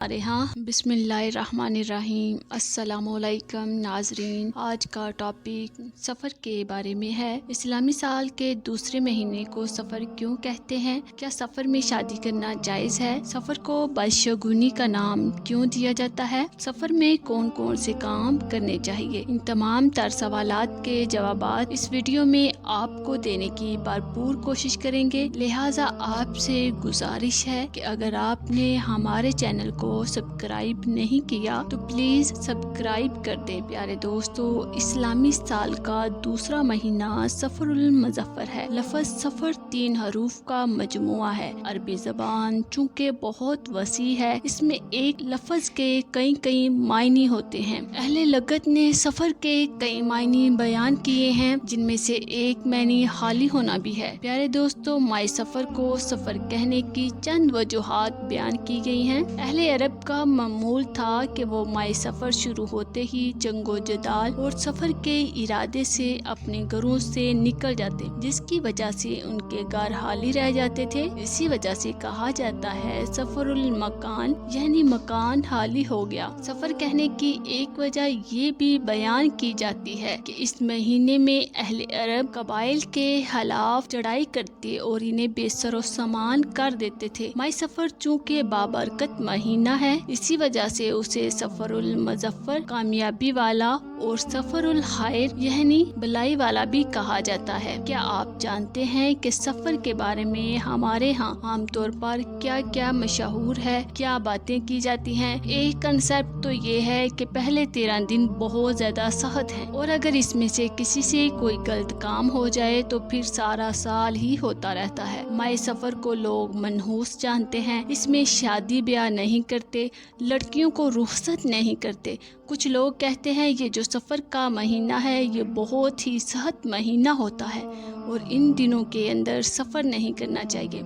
अरे हाँ, बिस्मिल्लाहिर्रहमानिर्रहीम। अस्सलामुअलैकुम नाजरीन। आज का टॉपिक सफ़र के बारे में है। इस्लामी साल के दूसरे महीने को सफ़र क्यों कहते हैं? क्या सफ़र में शादी करना जायज़ है? सफ़र को बदशगुनी का नाम क्यों दिया जाता है? सफ़र में कौन कौन से काम करने चाहिए? इन तमाम तर सवालात के जवाबात इस वीडियो में आपको देने की भरपूर कोशिश करेंगे। लिहाजा आपसे गुजारिश है कि अगर आपने हमारे चैनल को सब्सक्राइब नहीं किया तो प्लीज सब्सक्राइब कर दें। प्यारे दोस्तों, इस्लामी साल का दूसरा महीना सफरुल मुज़फ़्फ़र है। लफ्ज़ सफर 3 हरूफ का मजमुआ है। अरबी ज़बान चूँकि बहुत वसी है, इसमें एक लफ्ज़ के कई मायने होते हैं। अहले लगत ने सफर के कई मायने बयान किए हैं, जिनमें से एक मायने हाली होना भी है। प्यारे दोस्तों, माई सफर को सफर कहने की चंद वजूहात बयान की गई हैं। अहले अरब का मामूल था कि वो माई सफर शुरू होते ही जंगो जदाल और सफर के इरादे से अपने घरों से निकल जाते, जिसकी वजह से उनके घर खाली रह जाते थे। इसी वजह से कहा जाता है सफरुल मकान, यानी मकान खाली हो गया। सफर कहने की एक वजह ये भी बयान की जाती है कि इस महीने में अहले अरब कबाइल के खिलाफ चढ़ाई करते और इन्हें बेसरो सामान कर देते थे। माई सफर चूँकि बाबरकत महीना है, इसी वजह से उसे सफरुल मुज़फ़्फ़र कामयाबी वाला और सफरुल खैर यानी भलाई वाला भी कहा जाता है। क्या आप जानते हैं कि सफर के बारे में हमारे यहाँ आमतौर पर क्या क्या मशहूर है, क्या बातें की जाती हैं? एक कंसेप्ट तो ये है कि पहले 13 दिन बहुत ज्यादा सख्त हैं और अगर इसमें से किसी से कोई गलत काम हो जाए तो फिर सारा साल ही होता रहता है। माई सफर को लोग मनहूस जानते हैं। इसमें शादी ब्याह नहीं करते, लड़कियों को रुखसत नहीं करते। कुछ लोग कहते हैं ये जो सफ़र का महीना है ये बहुत ही सख्त महीना होता है और इन दिनों के अंदर सफ़र नहीं करना चाहिए,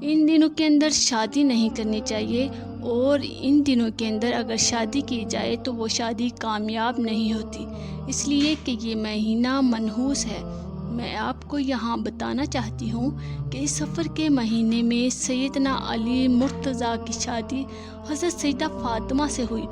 इन दिनों के अंदर शादी नहीं करनी चाहिए और इन दिनों के अंदर अगर शादी की जाए तो वो शादी कामयाब नहीं होती, इसलिए कि ये महीना मनहूस है। मैं आपको यहाँ बताना चाहती हूँ कि इस सफ़र के महीने में सैयदना अली मुर्तज़ा की शादी हज़रत सैयदा फ़ातिमा से हुई।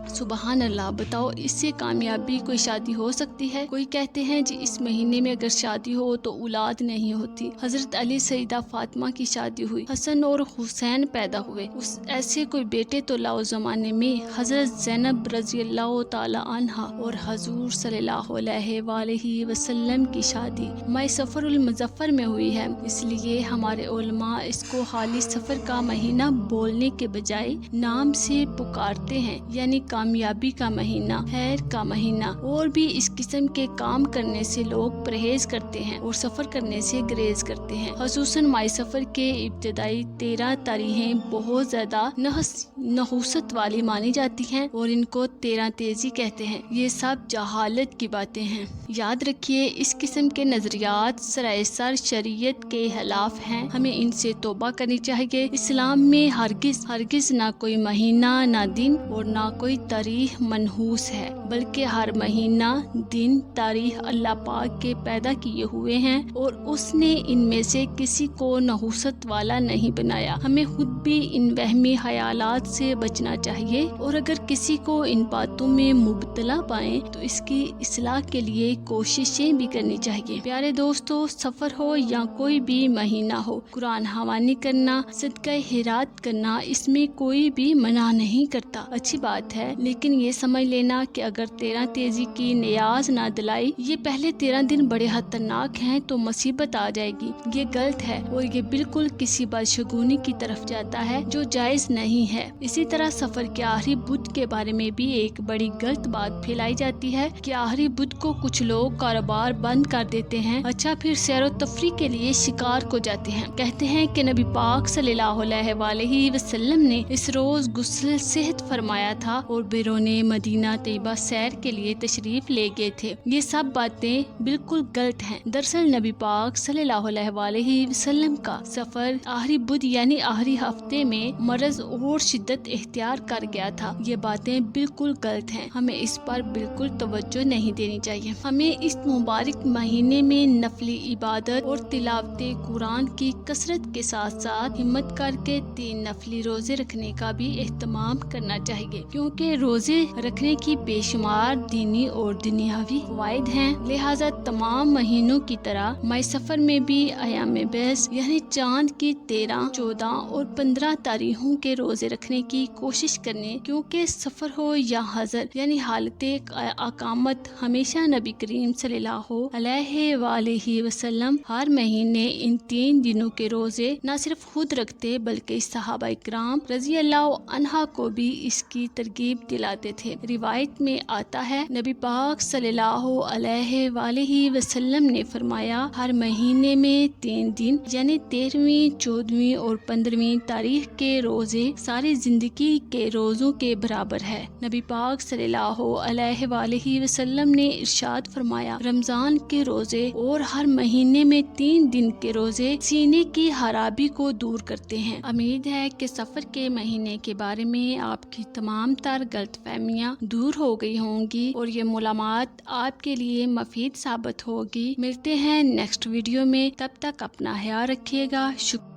सुबहान अल्लाह, बताओ इससे कामयाबी कोई शादी हो सकती है? कोई कहते हैं जी इस महीने में अगर शादी हो तो औलाद नहीं होती। हजरत अली सईदा फातिमा की शादी हुई, हसन और हुसैन पैदा हुए। उस ऐसे कोई बेटे तो लाओ ज़माने में। हजरत ज़ैनब रज़ी अल्लाह ताला अन्हा और हजूर सल्लल्लाहु अलैहि वसल्लम की शादी माई सफरुल मुज़फ़्फ़र में हुई है। इसलिए हमारे उलमा इसको खाली सफ़र का महीना बोलने के बजाय नाम से पुकारते हैं, यानी कामयाबी का महीना, खैर का महीना। और भी इस किस्म के काम करने से लोग परहेज करते हैं और सफर करने से ग्रेज करते हैं। खसूसन माई सफर के इब्तदाई 13 तारीखें बहुत ज्यादा नहूसत वाली मानी जाती हैं और इनको 13 तेजी कहते हैं। ये सब जहालत की बातें हैं। याद रखिए, इस किस्म के नजरियात सरासर शरीयत के खिलाफ हैं। हमें इनसे तौबा करनी चाहिए। इस्लाम में हरगिज ना कोई महीना, ना दिन और ना कोई तारीख मनहूस है, बल्कि हर महीना, दिन, तारीख अल्लाह पाक के पैदा किए हुए हैं और उसने इनमें से किसी को नहूसत वाला नहीं बनाया। हमें खुद भी इन वहमी ख्यालात से बचना चाहिए और अगर किसी को इन बातों में मुब्तला पाए तो इसकी इस्लाह के लिए कोशिशें भी करनी चाहिए। प्यारे दोस्तों, सफर हो या कोई भी महीना हो, कुरान हवानी करना, सदका खैरात करना, इसमें कोई भी मना नहीं करता। अच्छी बात है, लेकिन ये समझ लेना कि अगर 13 तेजी की नियाज ना दिलाई, ये पहले 13 दिन बड़े खतरनाक हैं तो मुसीबत आ जाएगी। ये गलत है और ये बिल्कुल किसी बदशगुनी की तरफ जाता है जो जायज नहीं है। इसी तरह सफर के आखिरी बुध के बारे में भी एक बड़ी गलत बात फैलाई जाती है कि आखिरी बुध को कुछ लोग कारोबार बंद कर देते हैं। अच्छा, फिर सैरो तफरी के लिए शिकार को जाते हैं। कहते हैं कि नबी पाक सल्लल्लाहु अलैहि वसल्लम ने इस रोज गुस्ल सेहत फरमाया था और بیرون مدینہ طیبہ سیر کے لیے تشریف لے گئے تھے۔ یہ سب باتیں بالکل غلط ہیں۔ دراصل نبی پاک صلی اللہ علیہ وآلہ وسلم کا سفر آخری بدھ یعنی آخری ہفتے میں مرض اور شدت اختیار کر گیا تھا۔ یہ باتیں بالکل غلط ہیں، ہمیں اس پر بالکل توجہ نہیں دینی چاہیے۔ ہمیں اس مبارک مہینے میں نفلی عبادت اور تلاوت قرآن کی کثرت کے ساتھ ساتھ ہمت کر کے 3 نفلی روزے رکھنے کا بھی اہتمام کرنا چاہیے، کیونکہ روزے رکھنے کی بے شمار دینی اور دنیاوی فوائد ہیں۔ لہٰذا تمام مہینوں کی طرح ماہ سفر میں بھی ایام بیس یعنی چاند کی 13، 14 اور 15 تاریخوں کے روزے رکھنے کی کوشش کرنے، کیونکہ سفر ہو یا حضر یعنی حالت اقامت، ہمیشہ نبی کریم صلی اللہ علیہ وآلہ وسلم ہر مہینے ان 3 دنوں کے روزے نہ صرف خود رکھتے بلکہ صحابہ کرام رضی اللہ عنہ کو بھی اس کی ترغیب دلاتے تھے۔ روایت میں آتا ہے نبی پاک صلی اللہ علیہ وآلہ وسلم نے فرمایا، ہر مہینے میں 3 دن یعنی 13ویں، 14ویں اور 15ویں تاریخ کے روزے ساری زندگی کے روزوں کے برابر ہے۔ نبی پاک صلی اللہ علیہ وآلہ وسلم نے ارشاد فرمایا، رمضان کے روزے اور ہر مہینے میں 3 دن کے روزے سینے کی خرابی کو دور کرتے ہیں۔ امید ہے کہ سفر کے مہینے کے بارے میں آپ کی تمام تر غلط فہمیاں دور ہو گئی ہوں گی اور یہ معلومات آپ کے لیے مفید ثابت ہوگی۔ ملتے ہیں نیکسٹ ویڈیو میں، تب تک اپنا خیال رکھیے گا۔ شکریہ۔